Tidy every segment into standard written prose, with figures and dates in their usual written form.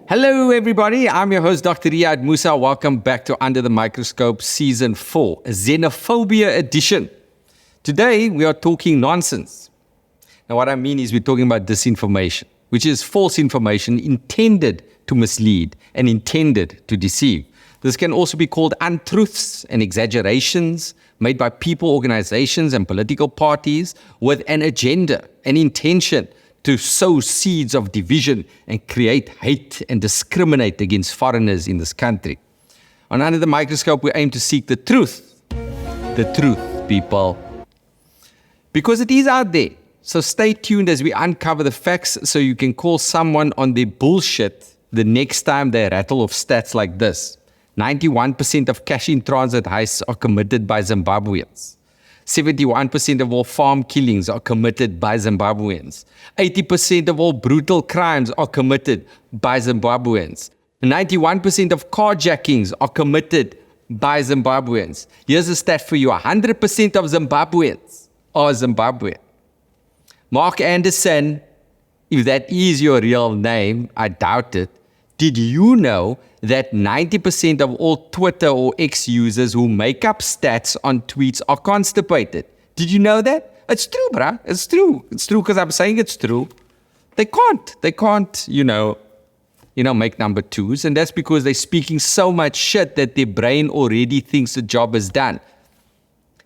Hello, everybody. I'm your host, Dr. Riaad Musa. Welcome back to Under the Microscope Season 4, a Xenophobia edition. Today, we are talking nonsense. Now, what I mean is we're talking about disinformation, which is false information intended to mislead and intended to deceive. This can also be called untruths and exaggerations made by people, organizations, and political parties with an agenda, an intention to sow seeds of division and create hate and discriminate against foreigners in this country. On Under the Microscope, we aim to seek the truth. The truth, people. Because it is out there. So stay tuned as we uncover the facts so you can call someone on their bullshit the next time they rattle off stats like this. 91% of cash-in-transit heists are committed by Zimbabweans. 71% of all farm killings are committed by Zimbabweans. 80% of all brutal crimes are committed by Zimbabweans. 91% of carjackings are committed by Zimbabweans. Here's a stat for you. 100% of Zimbabweans are Zimbabwean. Mark Anderson, if that is your real name, I doubt it. Did you know that 90% of all Twitter or X users who make up stats on tweets are constipated? Did you know that? It's true, bruh. It's true. It's true because I'm saying it's true. They can't, make number twos. And that's because they're speaking so much shit that their brain already thinks the job is done.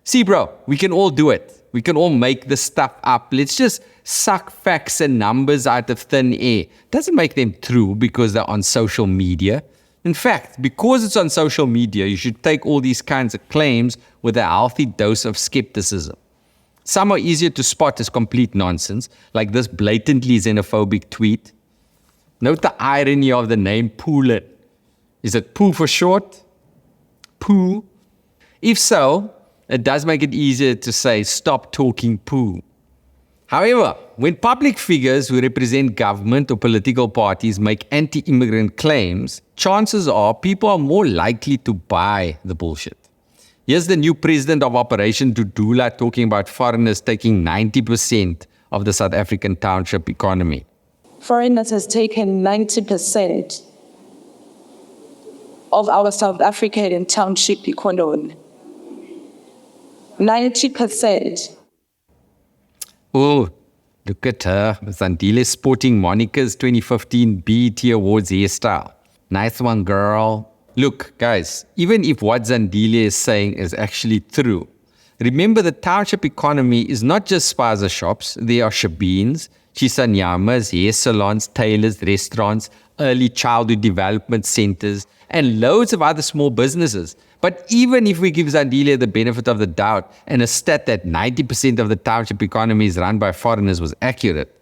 See, bro, we can all do it. We can all make this stuff up. Let's just suck facts and numbers out of thin air. Doesn't make them true because they're on social media. In fact, because it's on social media, you should take all these kinds of claims with a healthy dose of skepticism. Some are easier to spot as complete nonsense, like this blatantly xenophobic tweet. Note the irony of the name Poolin. Is it Poo for short? Poo? If so, it does make it easier to say, stop talking poo. However, when public figures who represent government or political parties make anti-immigrant claims, chances are people are more likely to buy the bullshit. Here's the new president of Operation Dabula talking about foreigners taking 90% of the South African township economy. Foreigners has taken 90% of our South African township economy. 90%. Oh, look at her. Zandile sporting Monica's 2015 BET Awards hairstyle. Nice one, girl. Look, guys, even if what Zandile is saying is actually true, remember the township economy is not just spaza shops. There are shebeens, chisanyamas, hair salons, tailors, restaurants, early childhood development centers, and loads of other small businesses. But even if we give Zandile the benefit of the doubt and a stat that 90% of the township economy is run by foreigners was accurate,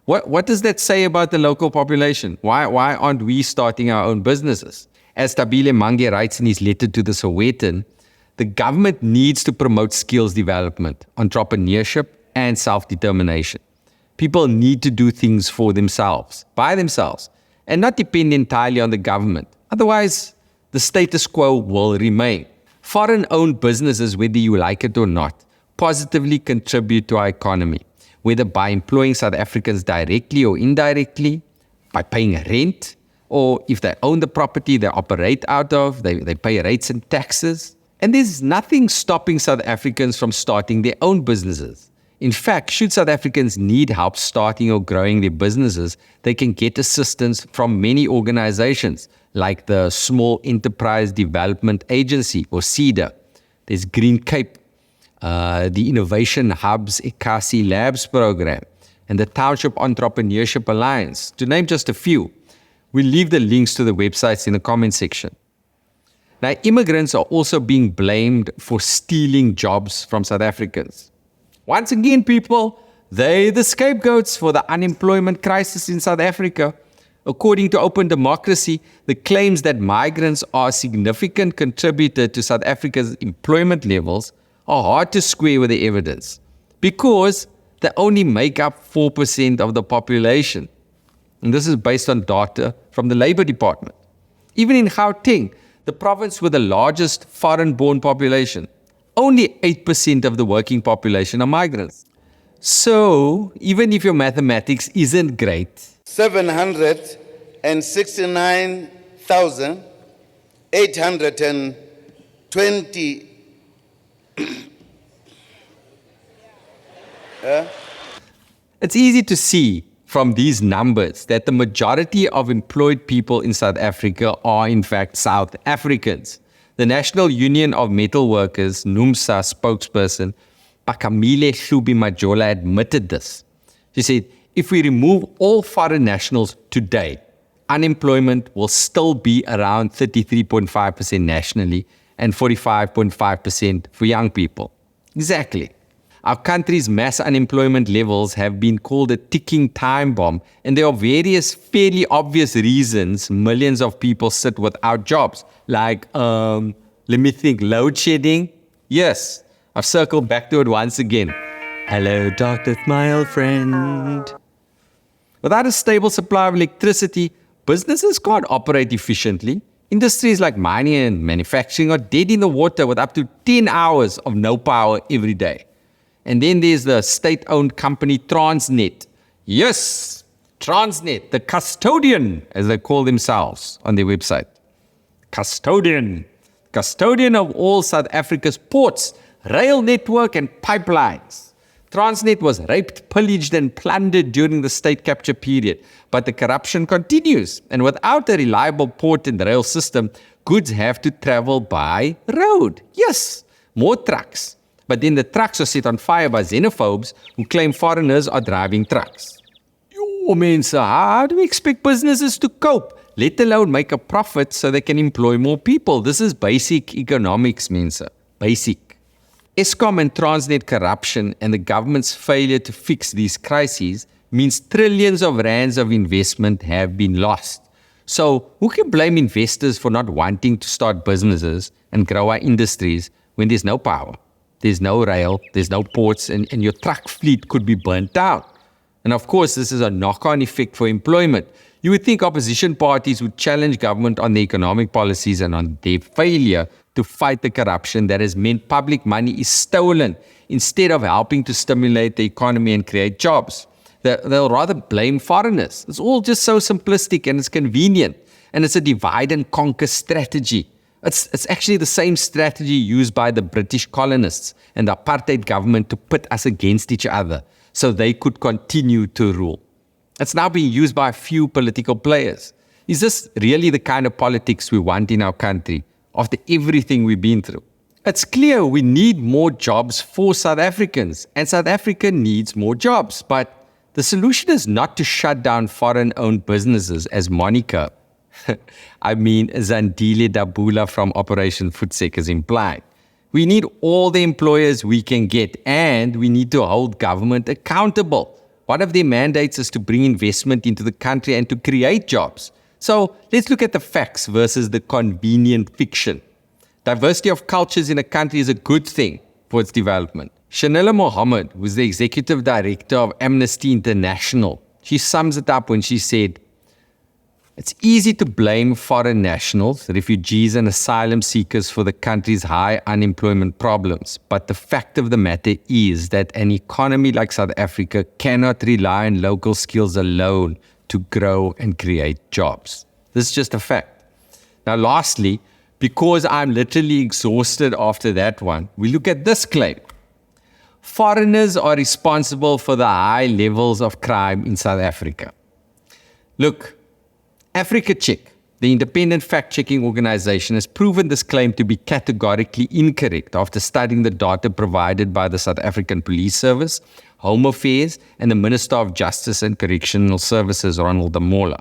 what does that say about the local population? Why aren't we starting our own businesses? As Dabula Mange writes in his letter to the Sowetan, the government needs to promote skills development, entrepreneurship, and self-determination. People need to do things for themselves, by themselves, and not depend entirely on the government. Otherwise, the status quo will remain. Foreign-owned businesses, whether you like it or not, positively contribute to our economy, whether by employing South Africans directly or indirectly, by paying rent, or if they own the property they operate out of, they pay rates and taxes. And there's nothing stopping South Africans from starting their own businesses. In fact, should South Africans need help starting or growing their businesses, they can get assistance from many organizations, like the Small Enterprise Development Agency, or SEDA. There's Green Cape, the Innovation Hub's Ekasi Labs program, and the Township Entrepreneurship Alliance, to name just a few. We'll leave the links to the websites in the comment section. Now, immigrants are also being blamed for stealing jobs from South Africans. Once again, people, they're the scapegoats for the unemployment crisis in South Africa. According to Open Democracy, the claims that migrants are a significant contributor to South Africa's employment levels are hard to square with the evidence because they only make up 4% of the population. And this is based on data from the Labour Department. Even in Gauteng, the province with the largest foreign-born population, only 8% of the working population are migrants. So, even if your mathematics isn't great, 700 169,820 It's easy to see from these numbers that the majority of employed people in South Africa are in fact South Africans. The National Union of Metal Workers, NUMSA spokesperson, Pakamile Hlubi-Majola admitted this. She said, if we remove all foreign nationals today, unemployment will still be around 33.5% nationally and 45.5% for young people. Exactly. Our country's mass unemployment levels have been called a ticking time bomb, and there are various fairly obvious reasons millions of people sit without jobs. Like, let me think, load shedding? Yes, I've circled back to it once again. Hello, Dr. Smile Friend. Without a stable supply of electricity, businesses can't operate efficiently. Industries like mining and manufacturing are dead in the water with up to 10 hours of no power every day. And then there's the state-owned company Transnet. Yes, Transnet, the custodian, as they call themselves on their website. Custodian of all South Africa's ports, rail network and pipelines. Transnet was raped, pillaged and plundered during the state capture period, but the corruption continues. And without a reliable port and rail system, goods have to travel by road. Yes, more trucks. But then the trucks are set on fire by xenophobes who claim foreigners are driving trucks. Yo, Mensa, how do we expect businesses to cope, let alone make a profit so they can employ more people? This is basic economics, Mensa. Basic. Eskom and Transnet corruption and the government's failure to fix these crises means trillions of rands of investment have been lost. So who can blame investors for not wanting to start businesses and grow our industries when there's no power? There's no rail, there's no ports, and your truck fleet could be burnt out. And of course, this is a knock-on effect for employment. You would think opposition parties would challenge government on their economic policies and on their failure to fight the corruption that has meant public money is stolen instead of helping to stimulate the economy and create jobs. They'll rather blame foreigners. It's all just so simplistic and it's convenient. And it's a divide and conquer strategy. It's actually the same strategy used by the British colonists and the apartheid government to pit us against each other so they could continue to rule. It's now being used by a few political players. Is this really the kind of politics we want in our country after everything we've been through? It's clear we need more jobs for South Africans, and South Africa needs more jobs. But the solution is not to shut down foreign-owned businesses, as Monica, Zandile Dabula from Operation Footsec has implied. We need all the employers we can get, and we need to hold government accountable. One of their mandates is to bring investment into the country and to create jobs. So let's look at the facts versus the convenient fiction. Diversity of cultures in a country is a good thing for its development. Shanila Mohammed, who's the executive director of Amnesty International, she sums it up when she said, it's easy to blame foreign nationals, refugees and asylum seekers for the country's high unemployment problems. But the fact of the matter is that an economy like South Africa cannot rely on local skills alone to grow and create jobs. This is just a fact. Now, lastly, because I'm literally exhausted after that one, we look at this claim. Foreigners are responsible for the high levels of crime in South Africa. Look, Africa Check, the independent fact-checking organization, has proven this claim to be categorically incorrect after studying the data provided by the South African Police Service, Home Affairs, and the Minister of Justice and Correctional Services, Ronald Lamola.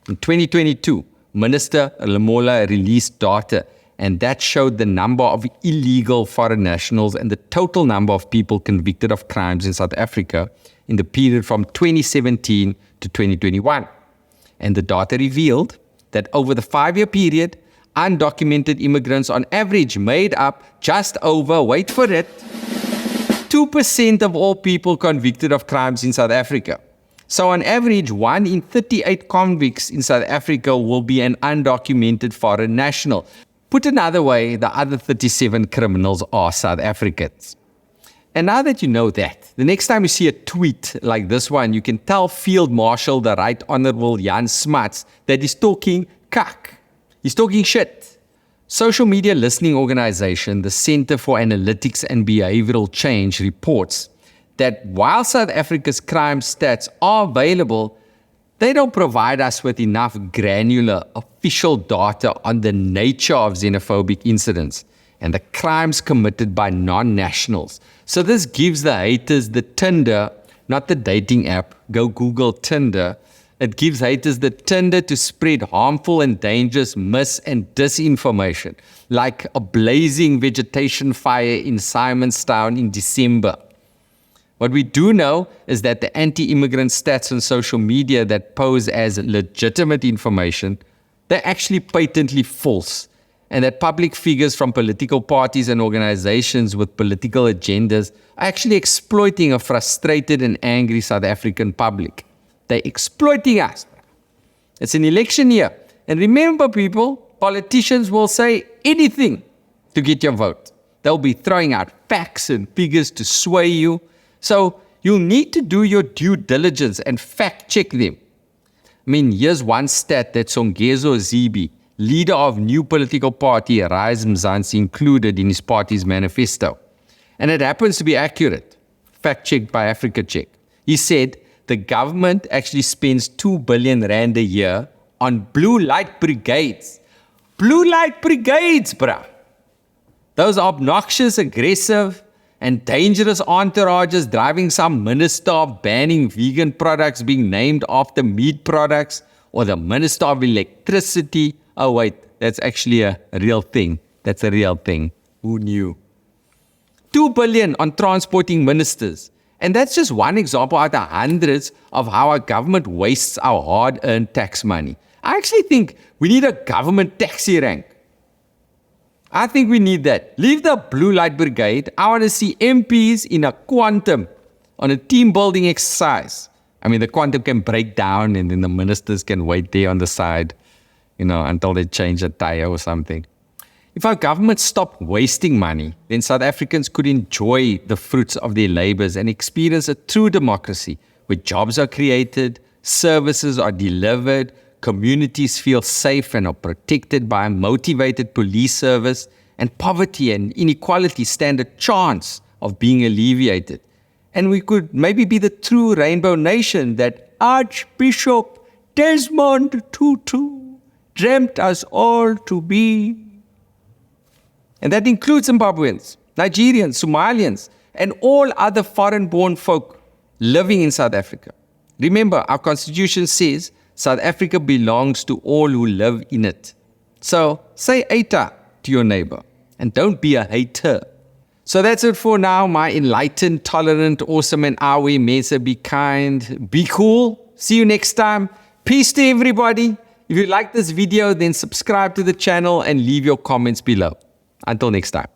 In 2022, Minister Lamola released data, and that showed the number of illegal foreign nationals and the total number of people convicted of crimes in South Africa in the period from 2017 to 2021. And the data revealed that over the 5-year period, undocumented immigrants on average made up just over, wait for it, 2% of all people convicted of crimes in South Africa. So on average, 1 in 38 convicts in South Africa will be an undocumented foreign national. Put another way, the other 37 criminals are South Africans. And now that you know that, the next time you see a tweet like this one, you can tell Field Marshal, the Right Honorable Jan Smuts, that he's talking kak. He's talking shit. Social media listening organization, the Center for Analytics and Behavioral Change, reports that while South Africa's crime stats are available, they don't provide us with enough granular official data on the nature of xenophobic incidents and the crimes committed by non-nationals. So this gives the haters the Tinder, not the dating app. Go Google Tinder. It gives haters the Tinder to spread harmful and dangerous mis- and disinformation, like a blazing vegetation fire in Simonstown in December. What we do know is that the anti-immigrant stats on social media that pose as legitimate information, they're actually patently false, and that public figures from political parties and organizations with political agendas are actually exploiting a frustrated and angry South African public. They're exploiting us. It's an election year. And remember, people, politicians will say anything to get your vote. They'll be throwing out facts and figures to sway you. So you'll need to do your due diligence and fact check them. I mean, here's one stat that Songezo Zibi, leader of new political party Rise Mzansi, included in his party's manifesto. And it happens to be accurate. Fact checked by Africa Check. He said the government actually spends 2 billion rand a year on blue light brigades. Blue light brigades, bruh. Those obnoxious, aggressive, and dangerous entourages driving some minister of banning vegan products being named after meat products, or the minister of electricity. Oh wait, that's actually a real thing. That's a real thing. Who knew? 2 billion on transporting ministers. And that's just one example out of hundreds of how our government wastes our hard-earned tax money. I actually think we need a government taxi rank. I think we need that. Leave the blue light brigade. I want to see MPs in a quantum on a team building exercise. I mean, the quantum can break down and then the ministers can wait there on the side, until they change a tire or something. If our government stopped wasting money, then South Africans could enjoy the fruits of their labors and experience a true democracy where jobs are created, services are delivered, communities feel safe and are protected by a motivated police service, and poverty and inequality stand a chance of being alleviated. And we could maybe be the true rainbow nation that Archbishop Desmond Tutu dreamt us all to be. And that includes Zimbabweans, Nigerians, Somalians, and all other foreign-born folk living in South Africa. Remember, our constitution says South Africa belongs to all who live in it. So say Eta to your neighbor and don't be a hater. So that's it for now, my enlightened, tolerant, awesome, and awe Mesa. Be kind, be cool. See you next time. Peace to everybody. If you like this video, then subscribe to the channel and leave your comments below. Until next time.